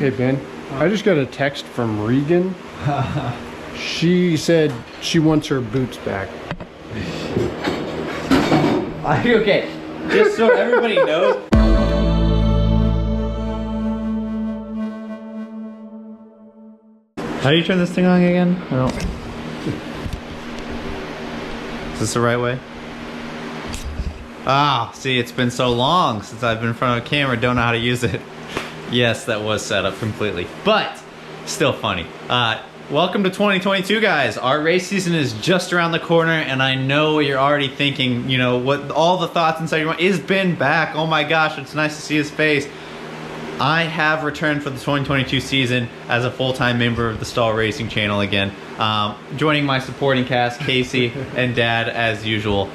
Hey Ben, I just got a text from Regan. She said she wants her boots back. Okay, just so everybody knows. How do you turn this thing on again? I don't. Is this the right way? Ah, see, it's been so long since I've been in front of a camera, don't know how to use it. Yes, that was set up completely, but still funny. Welcome to 2022, guys. Our race season is just around the corner, and I know you're already thinking, you know, what all the thoughts inside your mind. Is Ben back? Oh my gosh, it's nice to see his face. I have returned for the 2022 season as a full-time member of the Stahl Racing channel again, joining my supporting cast, Casey and Dad, as usual.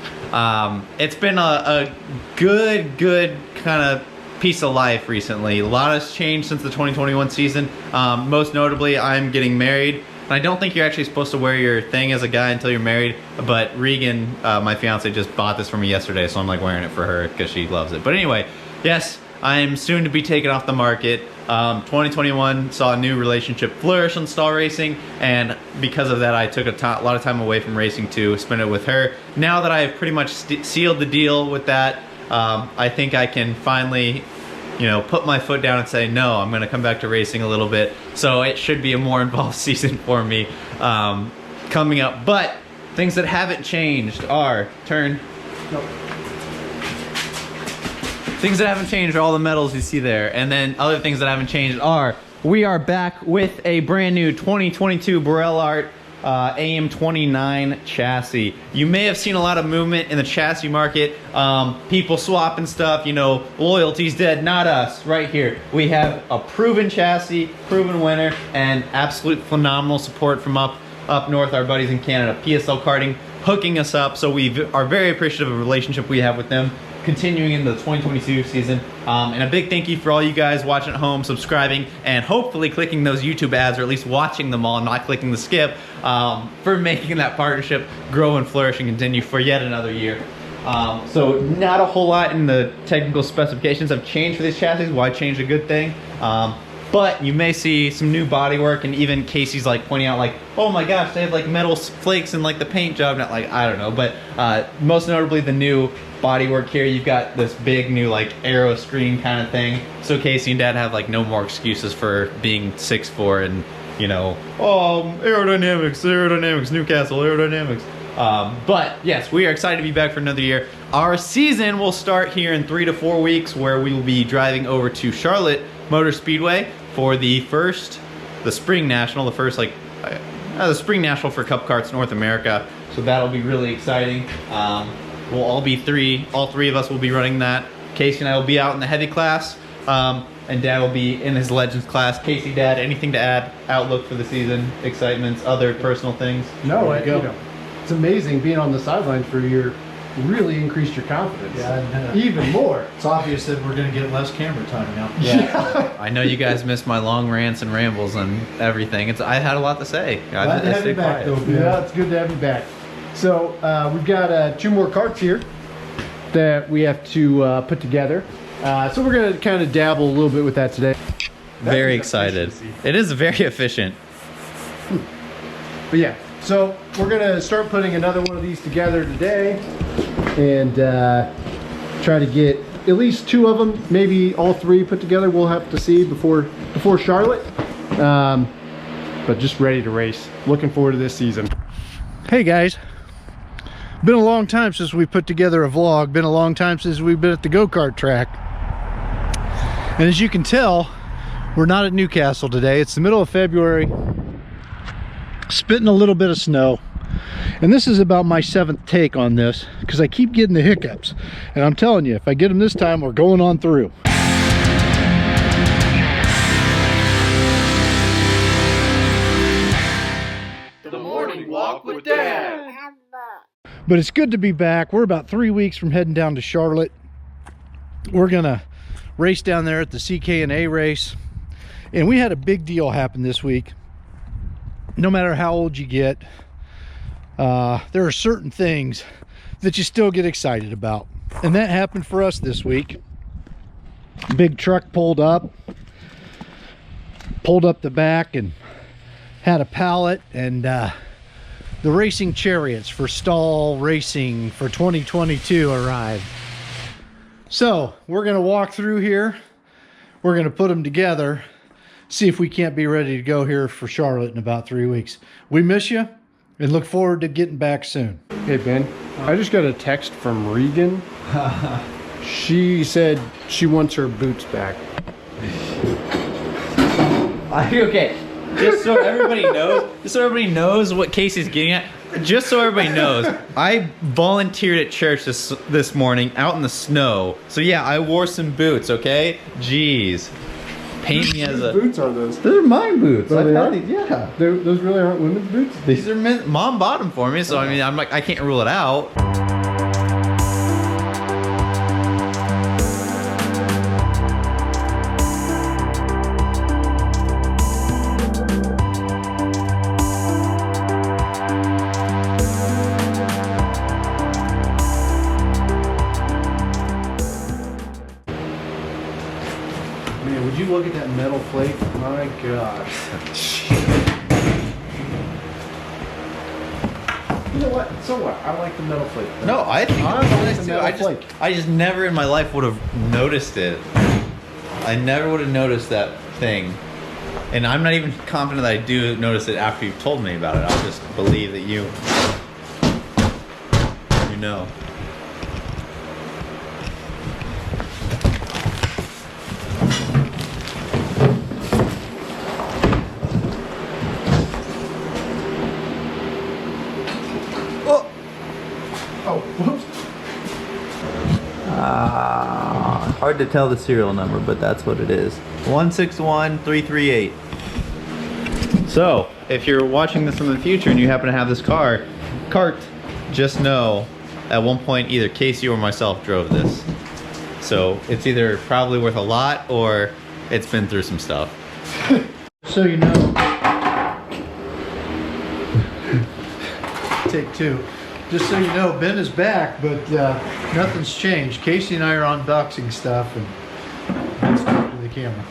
It's been a good kind of piece of life recently. A lot has changed since the 2021 season. Most notably, I'm getting married. And I don't think you're actually supposed to wear your thing as a guy until you're married, but Regan, my fiance, just bought this for me yesterday, so I'm like wearing it for her because she loves it. But anyway, yes, I am soon to be taken off the market. 2021 saw a new relationship flourish on Stahl Racing, and because of that, I took a lot of time away from racing to spend it with her. Now that I have pretty much sealed the deal with that, I think I can finally, you know, put my foot down and say, no, I'm going to come back to racing a little bit. So it should be a more involved season for me coming up. But things that haven't changed are Things that haven't changed are all the medals you see there. And then other things that haven't changed are, we are back with a brand new 2022 Burrell Art AM29 chassis. You may have seen a lot of movement in the chassis market. People swapping stuff, you know, loyalty's dead, not us. Right here, we have a proven chassis, proven winner, and absolute phenomenal support from up north, our buddies in Canada, PSL Karting, hooking us up. So we are very appreciative of the relationship we have with them, continuing into the 2022 season. And a big thank you for all you guys watching at home, subscribing, and hopefully clicking those YouTube ads, or at least watching them all, not clicking the skip, for making that partnership grow and flourish and continue for yet another year. So not a whole lot in the technical specifications have changed for these chassis. Why change a good thing? But you may see some new bodywork, and even Casey's like pointing out like, oh my gosh, they have like metal flakes in like the paint job. Not like, I don't know, but most notably the new bodywork here. You've got this big new like aero screen kind of thing. So Casey and Dad have like no more excuses for being 6'4" and, you know, oh, aerodynamics, Newcastle aerodynamics. But yes, we are excited to be back for another year. Our season will start here in 3 to 4 weeks, where we will be driving over to Charlotte Motor Speedway for the spring national, the spring national for Cup Karts North America. So that'll be really exciting. We'll all three of us will be running that. Casey and I will be out in the heavy class, and Dad will be in his Legends class. Casey, Dad, anything to add? Outlook for the season, excitements, other personal things? No, it's amazing being on the sidelines for a year. Really increased your confidence. Yeah, even more. It's obvious that we're going to get less camera time now. Yeah. I know you guys missed my long rants and rambles and everything. I had a lot to say. Glad to have you back, though. Yeah, it's good to have you back. So we've got 2 more carts here that we have to put together. So we're going to kind of dabble a little bit with that today. Very excited. It is very efficient. But yeah, so we're going to start putting another one of these together today, and try to get at least 2 of them, maybe all 3 put together. We'll have to see before Charlotte. But just ready to race. Looking forward to this season. Hey guys. Been a long time since we put together a vlog. Been a long time since we've been at the go-kart track. And as you can tell, we're not at Newcastle today. It's the middle of February. Spitting a little bit of snow. And this is about my 7th take on this, because I keep getting the hiccups. And I'm telling you, if I get them this time, we're going on through. The morning walk with Dad. But it's good to be back. We're about 3 weeks from heading down to Charlotte. We're gonna race down there at the CK&A race. And we had a big deal happen this week. No matter how old you get, there are certain things that you still get excited about. And that happened for us this week. Big truck pulled up. pulled up the back and had a pallet, and the racing chariots for Stahl Racing for 2022 arrived. So we're gonna walk through here. We're gonna put them together, see if we can't be ready to go here for Charlotte in about 3 weeks. We miss you and look forward to getting back soon. Hey Ben, I just got a text from Regan. She said she wants her boots back. Okay, just so everybody knows what Casey's getting at. Just so everybody knows, I volunteered at church this morning out in the snow. So yeah, I wore some boots. Okay, jeez, paint me as a. Whose boots are those? Those are my boots. Oh, I've they had are? these, yeah. Those really aren't women's boots? These are men. Mom bought them for me, so I mean, I'm like, I can't rule it out. Man, would you look at that metal plate? My gosh. You know what? So what? I like the metal plate. No, I think I it's like nice the too. metal flake. I just never in my life would have noticed it. I never would have noticed that thing. And I'm not even confident that I do notice it after you've told me about it. I'll just believe that you know. Oh, whoops. Hard to tell the serial number, but that's what it is. 161338. So, if you're watching this from the future and you happen to have this cart, just know at one point either Casey or myself drove this. So it's either probably worth a lot or it's been through some stuff. So you know, take two. Just so you know, Ben is back, but nothing's changed. Casey and I are unboxing stuff, and let's talk to the camera.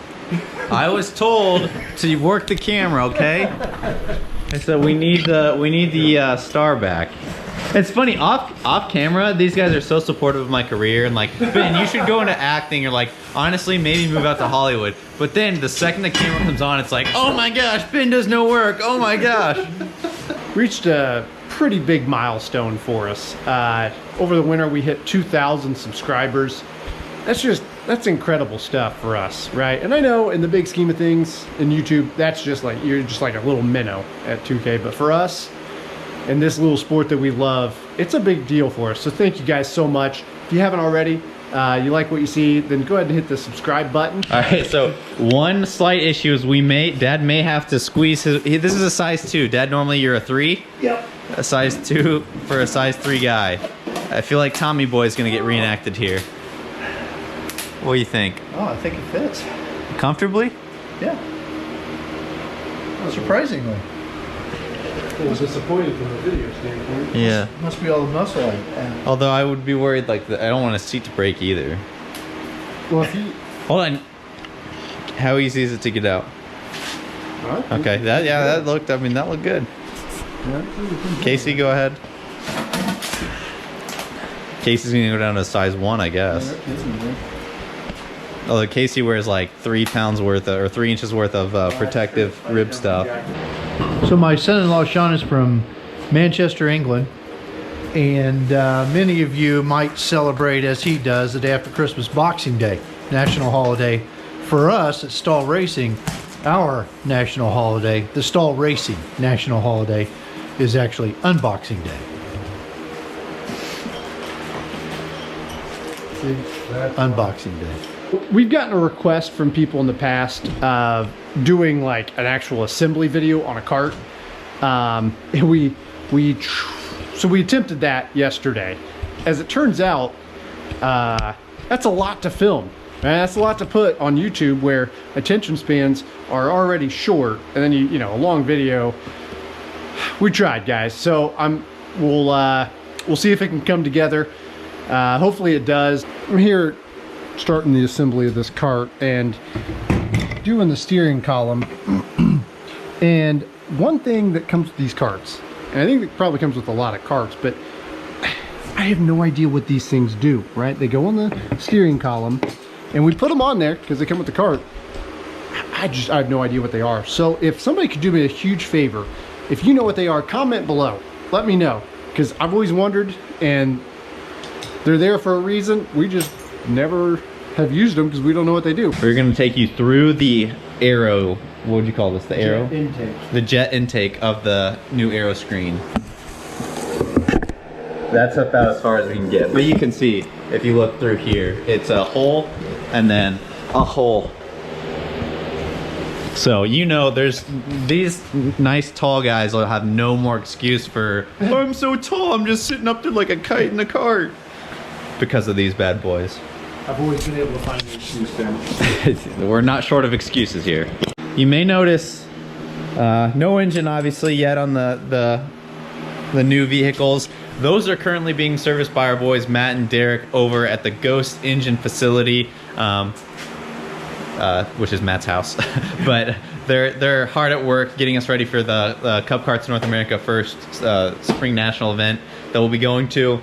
I was told to work the camera, okay? And so we need the star back. It's funny, off camera, these guys are so supportive of my career and like, Ben, you should go into acting, or like, honestly, maybe move out to Hollywood. But then the second the camera comes on, it's like, oh my gosh, Ben does no work, oh my gosh. Reached a pretty big milestone for us. Over the winter, we hit 2,000 subscribers. That's incredible stuff for us, right? And I know in the big scheme of things in YouTube, that's just like, you're just like a little minnow at 2K. But for us, in this little sport that we love, it's a big deal for us. So thank you guys so much. If you haven't already, you like what you see, then go ahead and hit the subscribe button. All right, so one slight issue is Dad may have to squeeze his, this is a size 2. Dad, normally you're a 3? Yep. A size 2 for a size 3 guy. I feel like Tommy Boy is gonna get reenacted here. What do you think? Oh, I think it fits. Comfortably? Yeah. Surprisingly. A little disappointed from the video standpoint. Yeah. Must be all the muscle I add. Although I would be worried, like, I don't want a seat to break either. Well, if you... Hold on. How easy is it to get out? Okay, that looked good. Casey, go ahead. Casey's gonna go down to size 1, I guess. Although Casey wears like 3 pounds worth of, or 3 inches worth of protective rib stuff. So my son-in-law Sean is from Manchester, England, and many of you might celebrate, as he does, the day after Christmas, Boxing Day, national holiday. For us at Stahl Racing, our national holiday, the Stahl Racing national holiday, is actually Unboxing Day. Unboxing Day. We've gotten a request from people in the past of doing like an actual assembly video on a cart. And so we attempted that yesterday. As it turns out, that's a lot to film. And that's a lot to put on YouTube, where attention spans are already short, and then you know, a long video. We tried, guys. So we'll see if it can come together. Hopefully it does. I'm here starting the assembly of this cart, and doing the steering column. And one thing that comes with these carts, and I think it probably comes with a lot of carts, but I have no idea what these things do, right? They go on the steering column, and we put them on there because they come with the cart. I have no idea what they are. So if somebody could do me a huge favor, if you know what they are, comment below. Let me know, because I've always wondered, and they're there for a reason. We just never have used them because we don't know what they do. We're gonna take you through the aero. What would you call this? The aero? Jet intake. The jet intake of the new aero screen. That's about as far as we can get. But you can see, if you look through here, it's a hole and then a hole. So you know there's these nice tall guys will have no more excuse for, I'm so tall, I'm just sitting up there like a kite in a cart. Because of these bad boys. I've always been able to find an excuse then. We're not short of excuses here. You may notice no engine obviously yet on the new vehicles. Those are currently being serviced by our boys Matt and Derek over at the Ghost Engine facility, which is Matt's house. But they're hard at work getting us ready for the Cup Karts North America first spring national event that we'll be going to.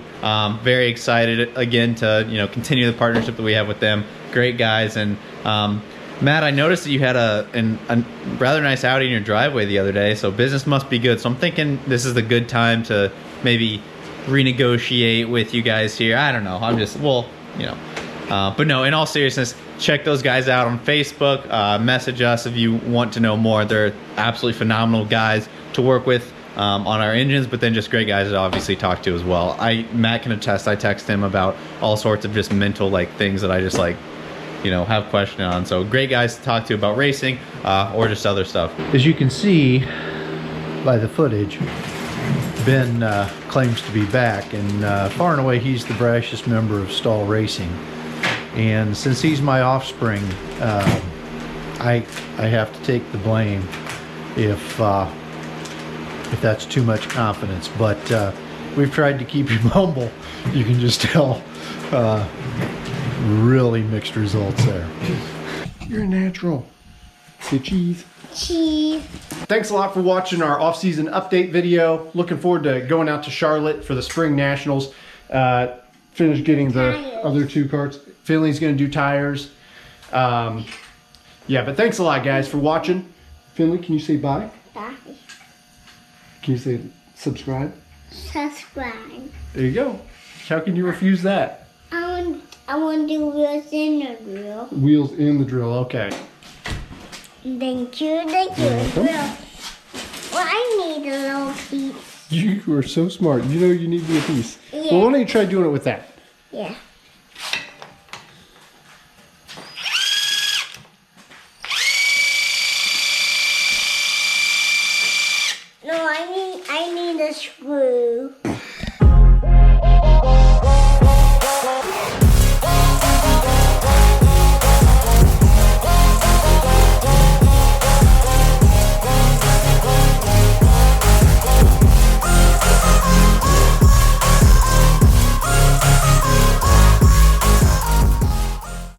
Very excited again to continue the partnership that we have with them. Great guys. And Matt, I noticed that you had a rather nice Audi in your driveway the other day, so business must be good. So I'm thinking this is a good time to maybe renegotiate with you guys here. I don't know. I'm just, well, but no, in all seriousness, check those guys out on Facebook. Message us if you want to know more. They're absolutely phenomenal guys to work with on our engines, but then just great guys to obviously talk to as well. Matt can attest, I text him about all sorts of just mental things that I just have questions on. So great guys to talk to about racing or just other stuff. As you can see by the footage, Ben claims to be back, and far and away he's the brashest member of Stahl Racing. And since he's my offspring, I have to take the blame if that's too much confidence. But we've tried to keep him humble. You can just tell. Really mixed results there. You're a natural. Say cheese. Cheese. Thanks a lot for watching our off-season update video. Looking forward to going out to Charlotte for the spring nationals. Finish getting the other two carts. Finley's gonna do tires. Yeah, but thanks a lot, guys, for watching. Finley, can you say bye? Bye. Can you say subscribe? Subscribe. There you go. How can you refuse that? I want to do wheels in the drill. Wheels in the drill, okay. Thank you. Drill. Well, I need a little piece. You are so smart. You know you need me a piece. Yeah. Well, why don't you try doing it with that? Yeah. No, I need a screw.